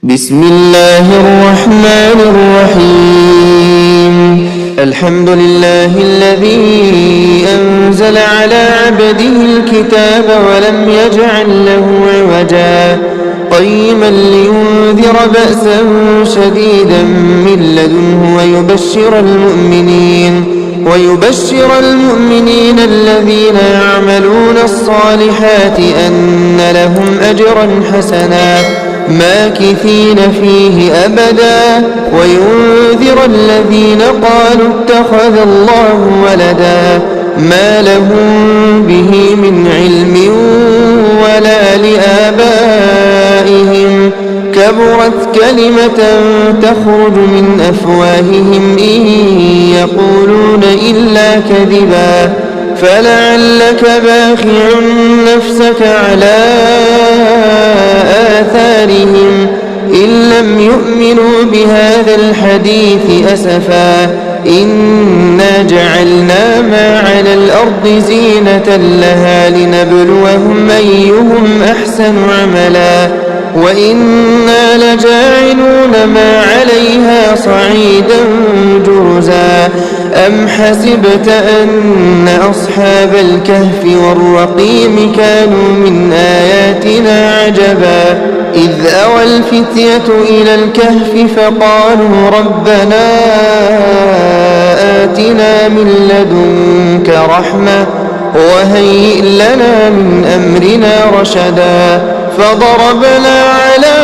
بسم الله الرحمن الرحيم الحمد لله الذي أنزل على عبده الكتاب ولم يجعل له عوجا قيما لينذر بأسا شديدا من لدنه ويبشر المؤمنين الذين يعملون الصالحات أن لهم أجرا حسنا ماكثين فيه أبدا وينذر الذين قالوا اتخذ الله ولدا ما لهم به من علم ولا لآبائهم كبرت كلمة تخرج من أفواههم إن يقولون إلا كذبا فلعلك باخع نفسك على آثارهم إن لم يؤمنوا بهذا الحديث أسفا إنا جعلنا ما على الأرض زينة لها لنبلوهم أيهم أحسن عملا وإنا لجاعلون ما عليها صعيدا جرزا أم حسبت أن أصحاب الكهف والرقيم كانوا من آياتنا عجبا إذ أوى الفتية إلى الكهف فقالوا ربنا آتنا من لدنك رحمة وهيئ لنا من أمرنا رشدا فضربنا على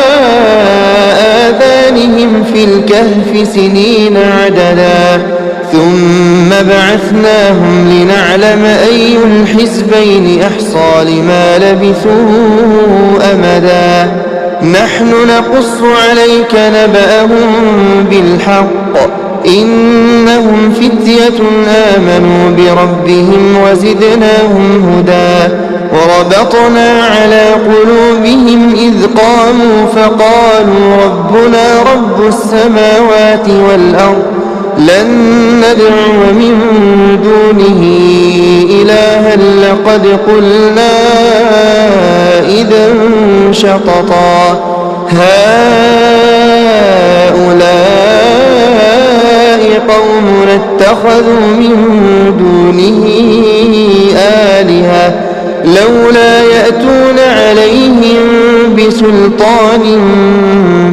آذانهم في الكهف سنين عددا ثم بعثناهم لنعلم أي الحزبين أحصى لما لبثوا أمدا نحن نقص عليك نبأهم بالحق إنهم فتية آمنوا بربهم وزدناهم هدى وربطنا على قلوبهم إذ قاموا فقالوا ربنا رب السماوات والأرض لن ندعو من دونه إلها لقد قلنا إذا شططا هؤلاء قومنا اتخذوا من دونه آلهة لولا يأتون عليهم بسلطان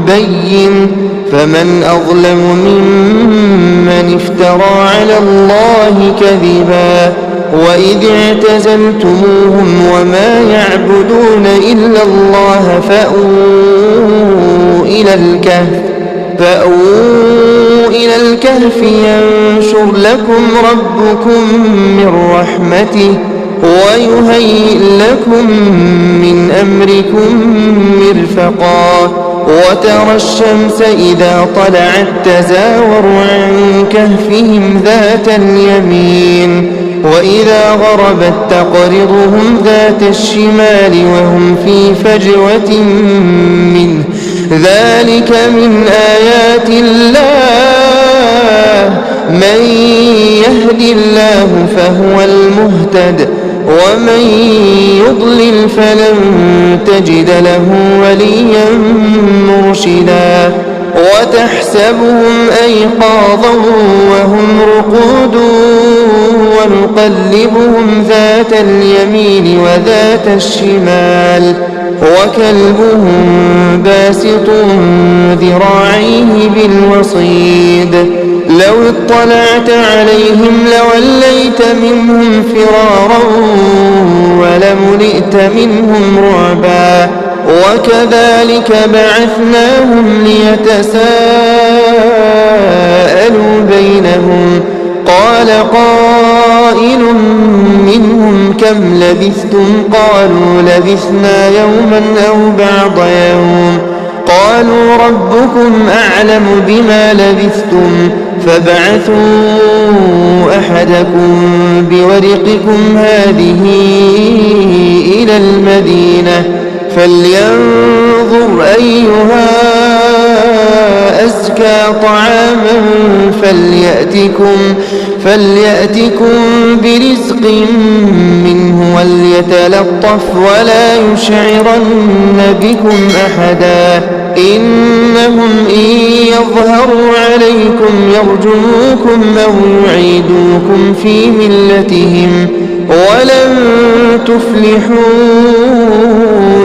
بين فمن أظلم ممن افترى على الله كذبا وإذ اعتزلتموهم وما يعبدون إلا الله فأووا إلى الكهف ينشر لكم ربكم من رحمته ويهيئ لكم من أمركم مرفقا وترى الشمس إذا طلعت تزاور عن كهفهم ذات اليمين وإذا غربت تقرضهم ذات الشمال وهم في فجوة منه ذلك من آيات الله من يهد الله فهو المهتد ومن يضلل فلن تجد له وليا مرشدا وتحسبهم أيقاظا وهم رقود ونقلبهم ذات اليمين وذات الشمال وكلبهم باسط ذراعيه بالوصيد لو اطلعت عليهم لوليت منهم فرارا ولملئت منهم رعبا وكذلك بعثناهم ليتساءلوا بينهم قال قائل منهم كم لبثتم قالوا لبثنا يوما أو بعض يوم قالوا ربكم أعلم بما لبثتم فابعثوا أحدكم بورقكم هذه إلى المدينة فلينظر أيها أزكى طعاما فليأتكم برزق منه وليتلطف ولا يشعرن بكم أحدا ظاهروا عليكم يرجموكم أو يعيدوكم في ملتهم ولن تفلحوا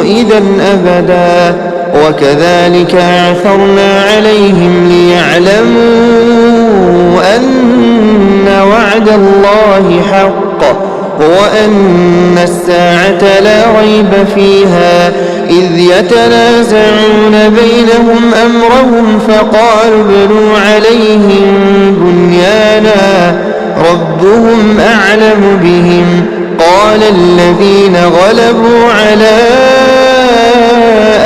إذا أبدا. وكذلك أعثرنا عليهم ليعلموا أن وعد الله حق وأن الساعة لا ريب فيها إذ يتنازعون بينهم أمرهم فقالوا ابنوا عليهم بنيانا ربهم أعلم بهم قال الذين غلبوا على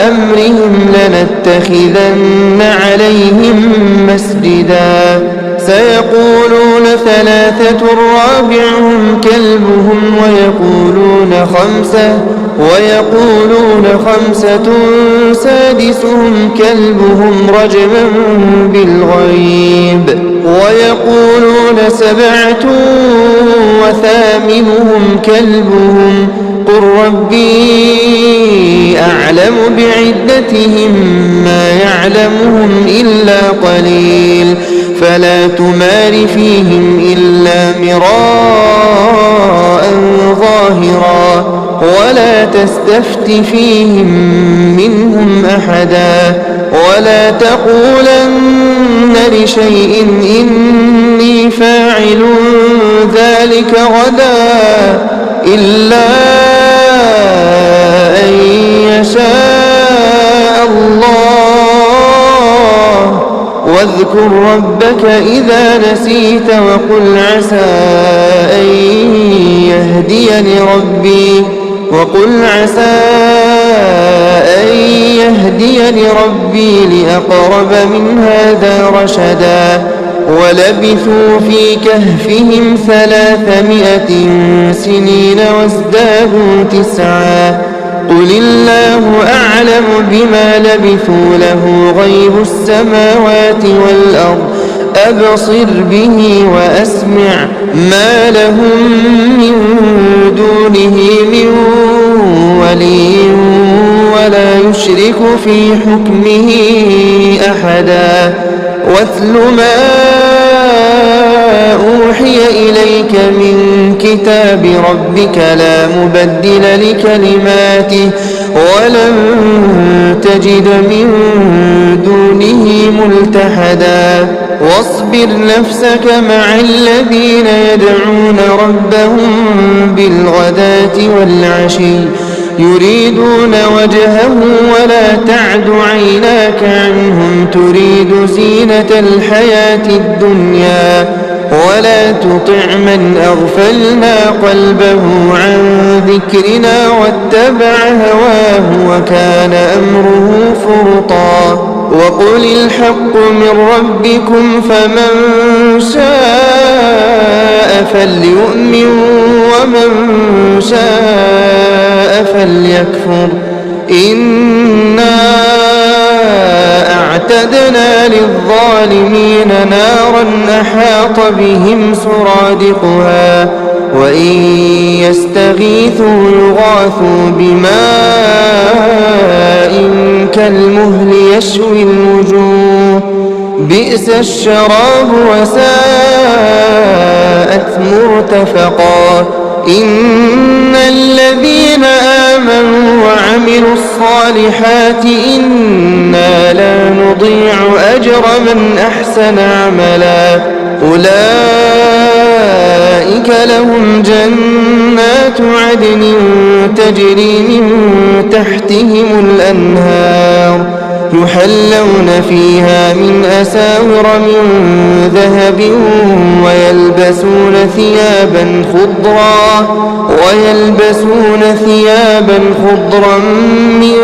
أمرهم لنتخذن عليهم مسجدا سيقولون ثلاثة رابعهم كلبهم ويقولون خمسة سادسهم كلبهم رجما بالغيب ويقولون سبعة وثامنهم كلبهم قل ربي أعلم بعدتهم ما يعلمهم إلا قليل فلا تمار فيهم إلا مراء ظاهرا ولا تستفت فيهم منهم أحدا ولا تقولن لشيء إني فاعل ذلك غدا إلا أن يشاء الله واذكر ربك إذا نسيت وقل عسى أن يهديني ربي لأقرب من هذا رشدا ولبثوا في كهفهم 300 سنين وازدادوا 9 قل الله أعلم بما لبثوا له غيب السماوات والأرض أبصر به وأسمع ما لهم من دونه من ولي ولا يشرك في حكمه أحدا واتل ما أوحي إليك من كتاب ربك لا مبدل لكلماته ولن تجد من دونه ملتحدا واصبر نفسك مع الذين يدعون ربهم بالغداة والعشي يريدون وجهه ولا تعد عيناك عنهم تريد زينة الحياة الدنيا ولا تطع من أغفلنا قلبه عن ذكرنا واتبع هواه وكان أمره فرطا وقل الحق من ربكم فمن شاء فليؤمن ومن شاء فليكفر إنا أعتدنا للظالمين نارا أحاط بهم سرادقها وإن يستغيثوا يغاثوا بماء كالمهل يشوي الوجوه بئس الشراب وساءت مرتفقا إن الذين آمنوا وعملوا الصالحات إنا لا نضيع أجر من أحسن عملا أولئك لهم جنات عدن تجري من تحتهم الأنهار يحلون فيها من أساور من ذهب ويلبسون ثيابا خضرا من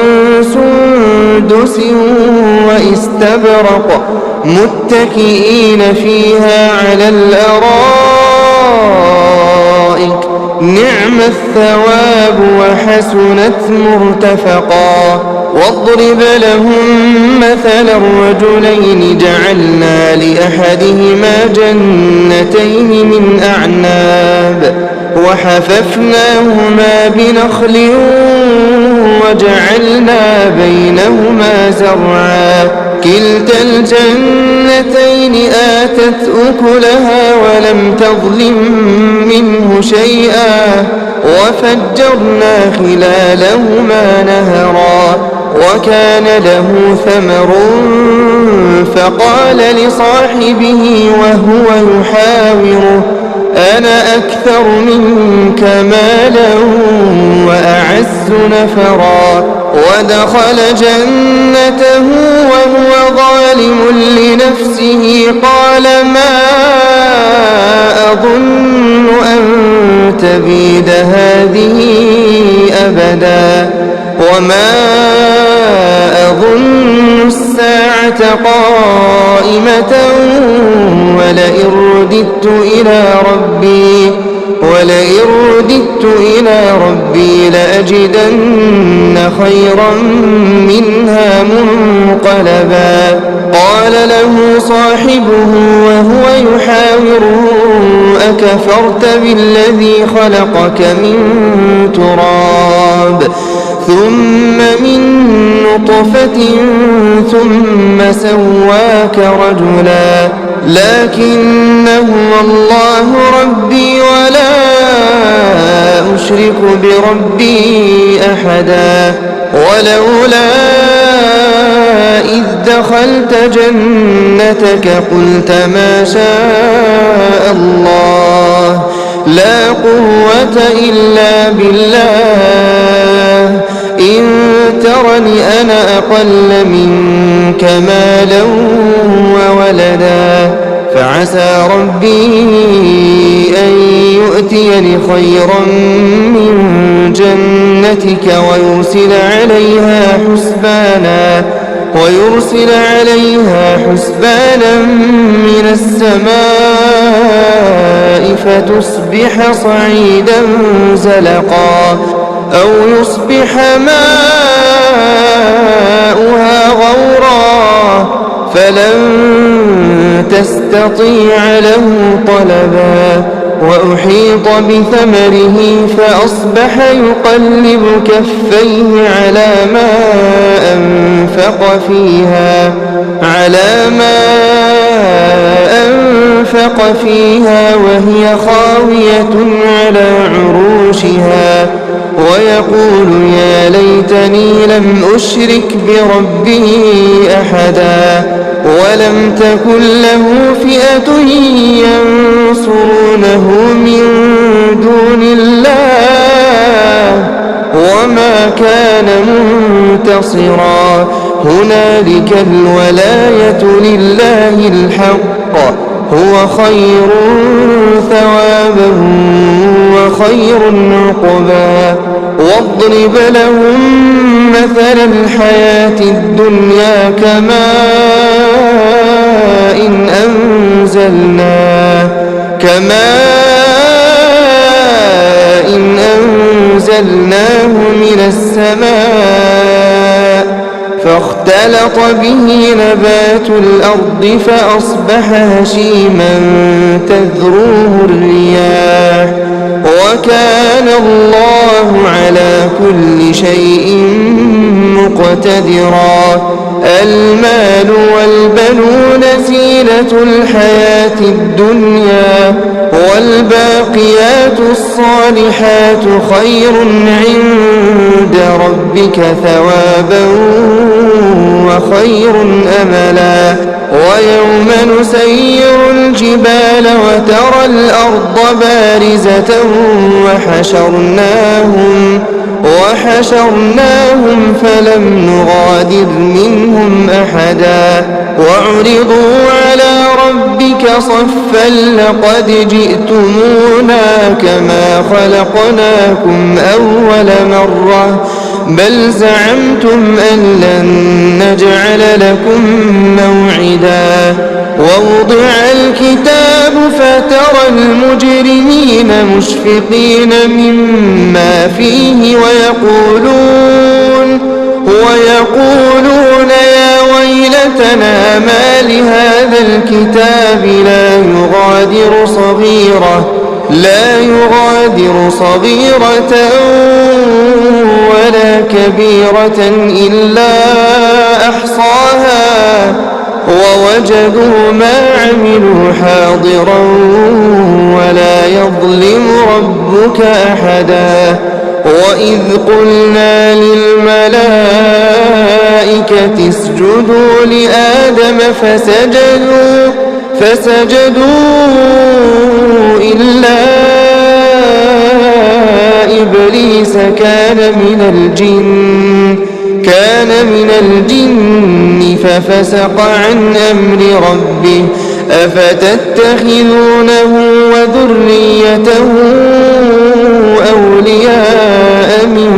سندس واستبرق متكئين فيها على الأرائك نعم الثواب وحسنت مرتفقا واضرب لهم مثلا الرجلين جعلنا لأحدهما جنتين من أعناب وحففناهما بنخل وجعلنا بينهما زرعا كلتا الجنتين آتت أكلها ولم تظلم منه شيئا وفجرنا خلالهما نهرا وكان له ثمر فقال لصاحبه وهو يحاوره أنا أكثر منك مالا وأعز نفرا ودخل جنته وهو ظالم لنفسه قال ما أظن أن تبيد هذه أبدا وما أظن الساعة قائمة ولئن رددت إلى ربي لأجدن خيرا منها منقلبا قال له صاحبه وهو يحاوره أكفرت بالذي خلقك من تراب ثم من نطفة ثم سواك رجلا لكن هو الله ربي ولا أشرك بربي أحدا ولولا إذ دخلت جنتك قلت ما شاء الله لا قوة إلا بالله إن ترني أنا أقل منك مالا وولدا فعسى ربي أن يؤتيني خيرا من جنتك ويرسل عليها حسبانا من السماء فتصبح صعيدا زلقا أو يصبح ماؤها غورا فلن تستطيع له طلبا وأحيط بثمره فأصبح يقلب كفيه على ما أنفق فيها وهي خاوية على عروشها ويقول يا ليتني لم أشرك بربي أحدا ولم تكن له فئة ينصرونه من دون الله وما كان منتصرا هنالك الولاية لله الحق هو خير ثوابا وخير عقبا واضرب لهم مثل الحياة الدنيا كماء إن أنزلناه من السماء فاختلط به نبات الأرض فأصبح هشيما تذروه الرياح وكان الله على كل شيء مقتدرا المال والبنون زينة الحياة الدنيا والباقيات الصالحات خير عند ربك ثوابا وخير أملا ويوم نسير الجبال وترى الأرض بارزة وحشرناهم فلم نغادر منهم أحدا وعرضوا على ربك صفا لقد جئتمونا كما خلقناكم أول مرة بل زعمتم أن لن نجعل لكم موعدا ووضع الكتاب فترى المجرمين مشفقين مما فيه ويقولون يا ويلتنا ما لهذا الكتاب لا يغادر لا يغادر صغيرة ولا كبيرة إلا أحصاها ووجدوا ما عملوا حاضرا ولا يظلم ربك أحدا وإذ قلنا للملائكة اسجدوا لآدم فسجدوا إلا إبليس كان من الجن ففسق عن أمر ربه أفتتخذونه وذريته أولياء من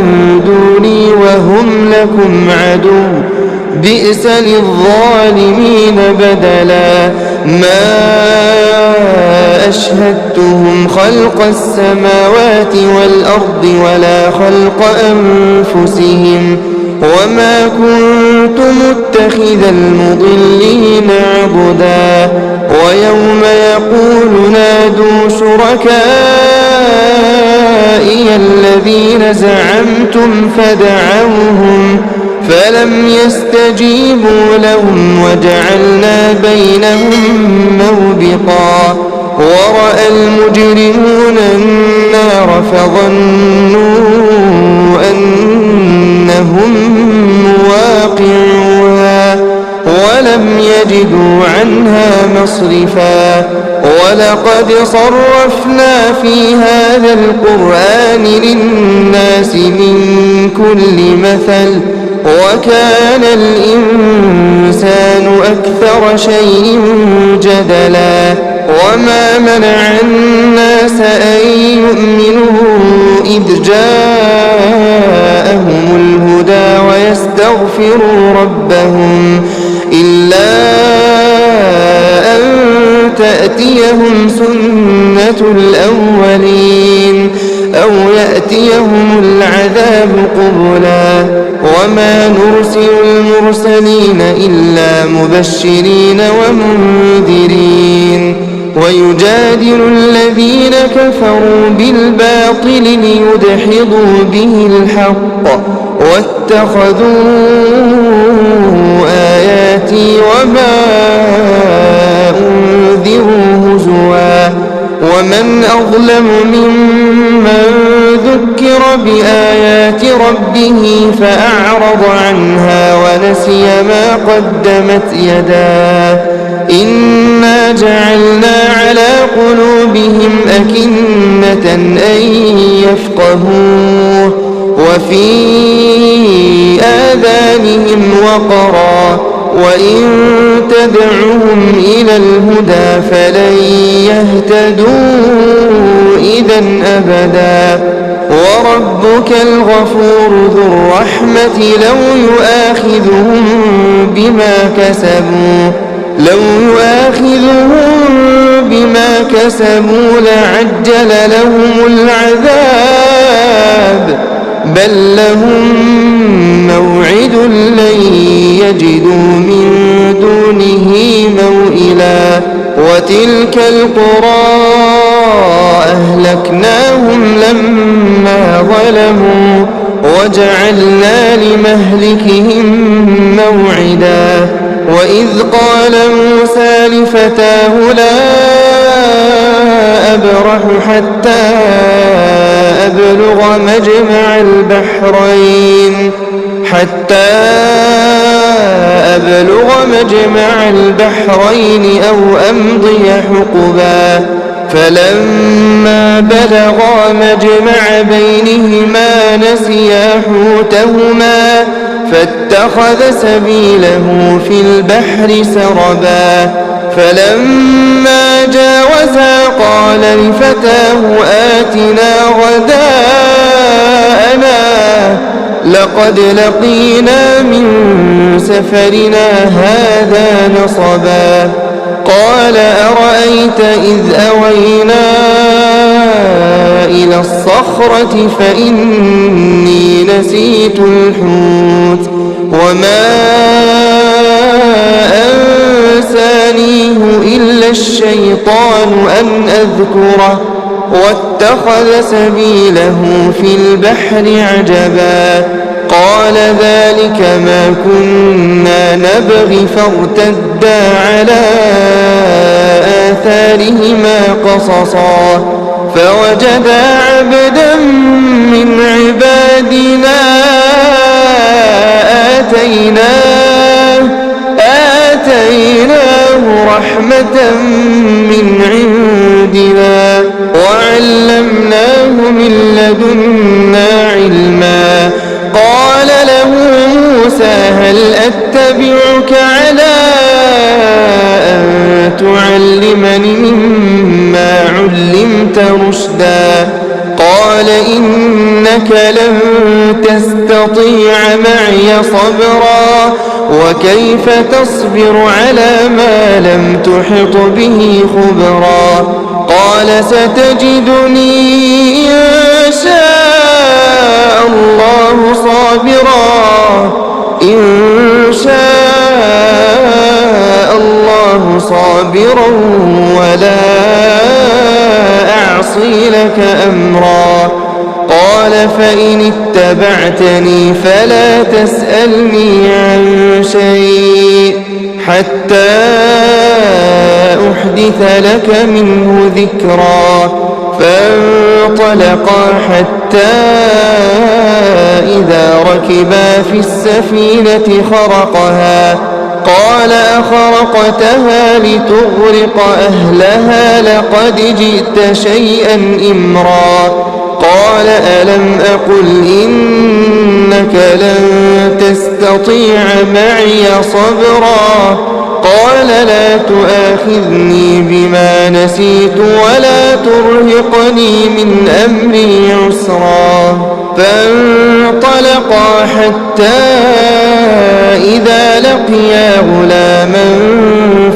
دوني وهم لكم عدو بئس للظالمين بدلا ما أشهدتهم خلق السماوات والأرض ولا خلق أنفسهم وما كنت متخذ المضلين عضدا ويوم يقول نادوا شركائي الذين زعمتم فدعوهم فلم يستجيبوا لهم وجعلنا بينهم موبقا ورأى المجرمون النار فظنوا أنهم مواقعوها ولم يجدوا عنها مصرفا ولقد صرفنا في هذا القرآن للناس من كل مثل وكان الإنسان أكثر شيء جدلا وما منع الناس أن يؤمنوا إذ جاءهم الهدى ويستغفروا ربهم إلا أن تأتيهم سنة الأولين أو يأتيهم العذاب قبلا وما نرسل المرسلين إلا مبشرين ومنذرين ويجادل الذين كفروا بالباطل ليدحضوا به الحق واتخذوا آياتي وما أنذروا هزوا ومن أظلم ممن ذكر بآيات ربه فأعرض عنها ونسي ما قدمت يداه إنا جعلنا على قلوبهم أكنة أن يفقهوه وفي آذانهم وقرا وإن تدعهم إلى الهدى فلن يهتدوا إذا أبدا وربك الغفور ذو الرحمة لو يؤاخذهم بما كسبوا لعجل لهم العذاب بل لهم موعد لن يجدوا من دونه موئلا وتلك القرى أهلكناهم لما ظلموا وجعلنا لمهلكهم موعدا وإذ قال موسى لفتاه لا أبرح حتى أبلغ مجمع البحرين أو أمضي حقبا فلما بلغا مجمع بينهما نسيا حوتهما فاتخذ سبيله في البحر سربا فلما جاوزا قال لفتاه آتنا غداءنا لقد لقينا من سفرنا هذا نصبا قال أرأيت إذ أوينا إلى الصخرة فإني نسيت الحوت وما أنسانيه إلا الشيطان أن أذكره واتخذ سبيله في البحر عجبا قال ذلك ما كنا نبغي فارتدا على آثارهما قصصا فوجدا عبدا من عبادنا آتيناه رحمة من عندنا وعلمناه من لدنا علما قال له موسى هل أتبعك على أن تعلمني مما علمت رشدا قال إنك لن تستطيع معي صبرا وكيف تصبر على ما لم تحط به خبرا قال ستجدني إن شاء الله صابرا ولا أعصي لك أمرا قال فإن اتبعتني فلا تسألني عن شيء حتى أحدث لك منه ذكرا فانطلقا حتى إذا ركبا في السفينة خرقها قال أخرقتها لتغرق أهلها لقد جئت شيئا إمرا قال ألم أقل إنك لن تستطيع معي صبرا قال لا تؤاخذني بما نسيت ولا ترهقني من أمري عسرا فانطلقا حتى إذا لقيا غلاما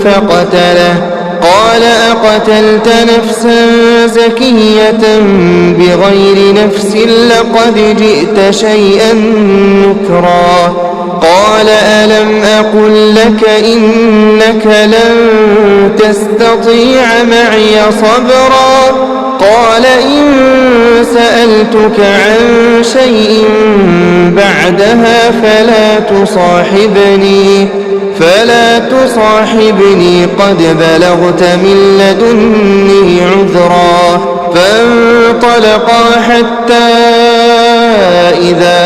فقتله قال أقتلت نفسا زكية بغير نفس لقد جئت شيئا نكرا قال ألم أقل لك إنك لن تستطيع معي صبرا قال إن سألتك عن شيء بعدها فلا تصاحبني قد بلغت من لدني عذرا فانطلقا حتى إذا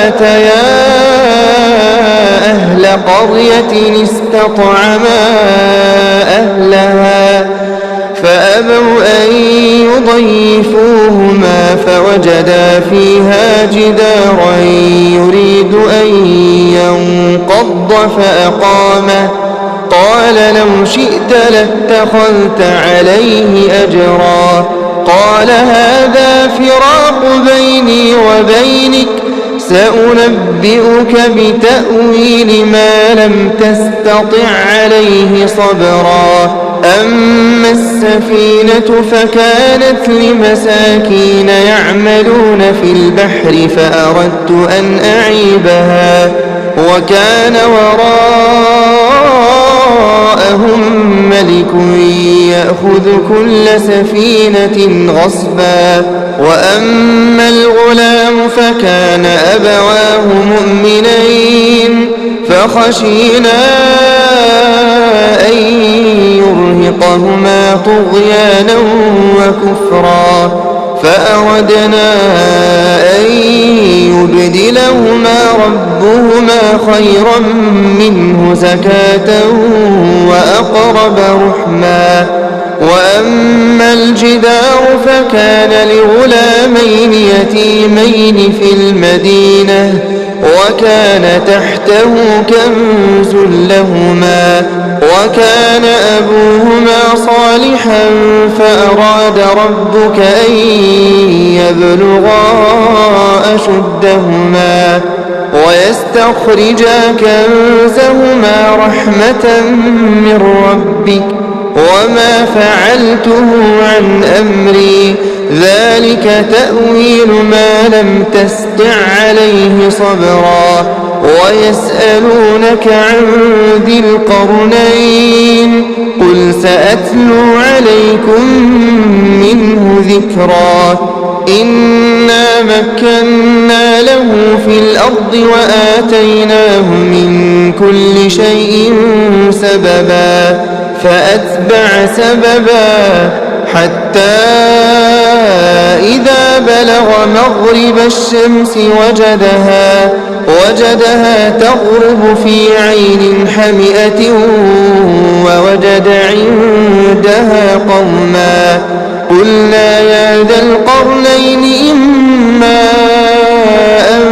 أتيا أهل قرية استطعما أهلها فأبوا أن يضيفوهما فوجدا فيها جدارا يريد أن ينقض فأقامه قال لو شئت لاتخذت عليه أجرا قال هذا فراق بيني وبينك سأنبئك بتأويل ما لم تستطع عليه صبرا أما السفينة فكانت لمساكين يعملون في البحر فأردت أن أعيبها وكان وراءهم ملك يأخذ كل سفينة غصبا وأما الغلام فكان أبواه مؤمنين فخشينا أن يرهقهما طغيانا وكفرا فأردنا أن يبدلهما ربهما خيرا منه زكاة وأقرب رحما وأما الجدار فكان لغلامين يتيمين في المدينة وكان تحته كنز لهما وكان أبوهما صالحا فأراد ربك أن يبلغا أشدهما ويستخرجا كنزهما رحمة من ربك وما فعلته عن أمري ذلك تأويل ما لم تستطع عليه صبرا ويسألونك عن ذي القرنين قل سأتلو عليكم منه ذكرا إنا مكنا له في الأرض وآتيناه من كل شيء سببا فأتبع سببا حتى إذا بلغ مغرب الشمس وجدها تغرب في عين حمئة ووجد عندها قوما قلنا يا ذا القرنين إما أن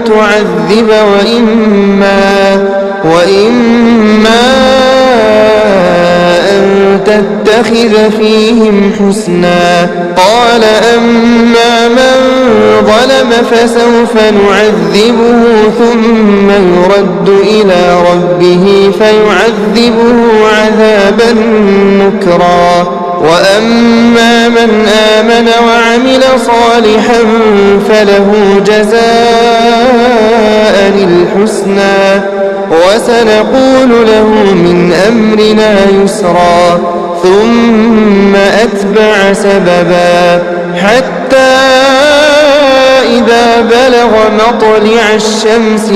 تعذب وإما أن تتخذ فيهم حسنا قال أما من ظلم فسوف نعذبه ثم يرد إلى ربه فيعذبه عذابا نكرا وأما من آمن وعمل صالحا فله جزاء الحسنى وسنقول له من أمرنا يسرا ثم أتبع سببا حتى إذا بلغ مطلع الشمس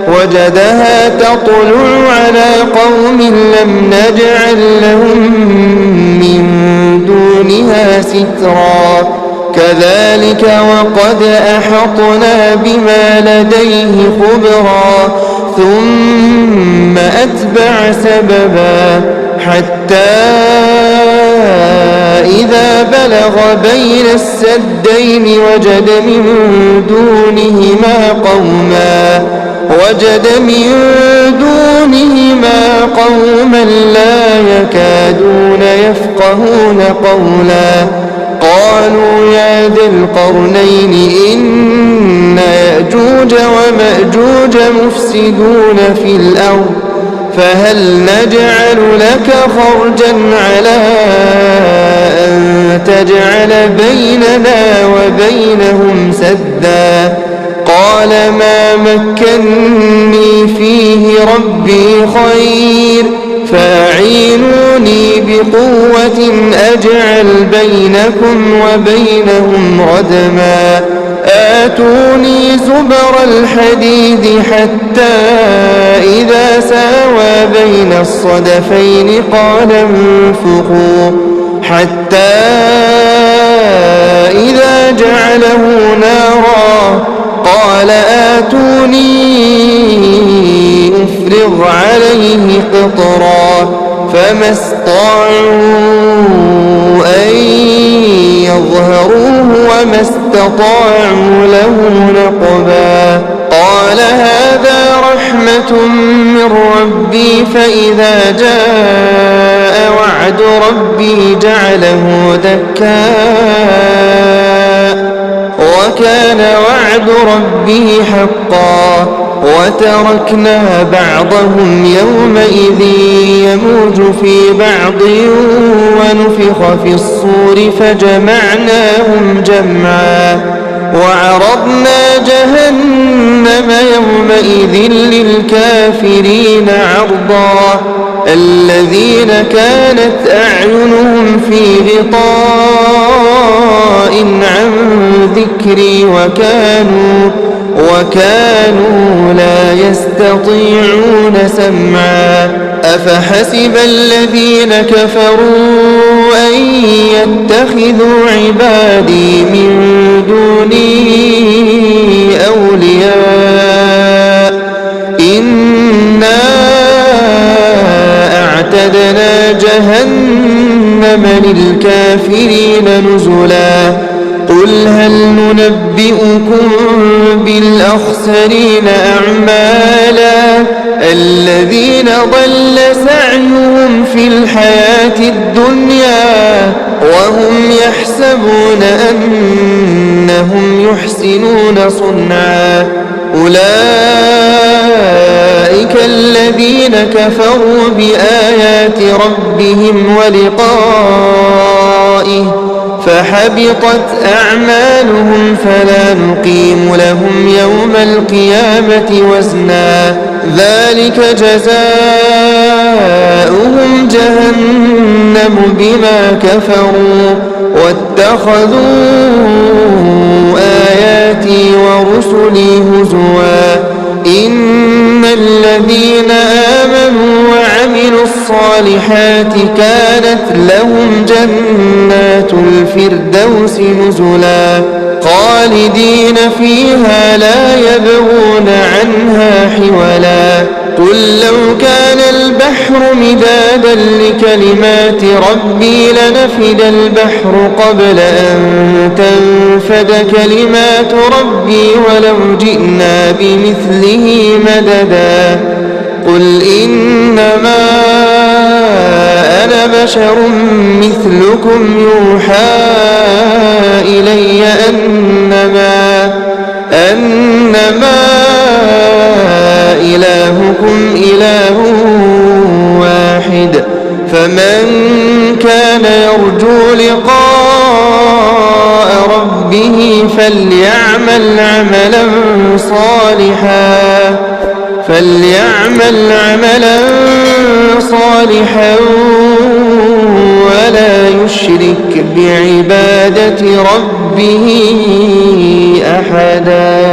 وجدها تطلع على قوم لم نجعل لهم من دونها سترا كذلك وقد أحطنا بما لديه خبرا ثم أتبع سببا حتى إذا بلغ بين السدين وجد من دونهما قوما لا يكادون يفقهون قولا قالوا يا ذا القرنين إن يأجوج ومأجوج مفسدون في الأرض فهل نجعل لك خرجا على أن تجعل بيننا وبينهم سدا قال ما مكني فيه ربي خير فأعينوني بقوة أجعل بينكم وبينهم ردما آتوني زبر الحديد حتى إذا ساوى بين الصدفين قال انفخوا حتى إذا جعله نارا قال آتوني أفرغ عليه قطرا فما استطاعوا أن يظهروه وما استطاعوا له نقبا قال هذا رحمة من ربي فإذا جاء وعد ربي جعله دكا وكان وعد ربه حقا وتركنا بعضهم يومئذ يموج في بعض ونفخ في الصور فجمعناهم جمعا وعرضنا جهنم يومئذ للكافرين عرضا الذين كانت أعينهم في غطاء عن ذكري وكانوا لا يستطيعون سمعا أفحسب الذين كفروا أن يتخذوا عبادي من دوني أولياء إنا أعتدنا جهنم للكافرين نزلا قل هل ننبئكم بالأخسرين أعمالا الذين ضل سعيهم في الحياة الدنيا وهم يحسبون أنهم يحسنون صنعا أولئك الذين كفروا بآيات ربهم ولقائه فحبطت أعمالهم فلا نقيم لهم يوم القيامة وزنا ذلك جزاؤهم ومأواهم جهنم بما كفروا واتخذوا آياتي ورسلي هزوا إن الذين آمنوا وعملوا الصالحات كانت لهم جنات الفردوس نزلا خالدين فيها لا يبغون عنها حولا قل لو كان البحر مدادا لكلمات ربي لنفد البحر قبل أن تنفد كلمات ربي ولو جئنا بمثله مددا قل إنما أنا بشر مثلكم يوحى إلي أنما إلهكم إله واحد فمن كان يرجو لقاء ربه فليعمل عملا صالحا ولا يشرك بعبادة ربه أحدا.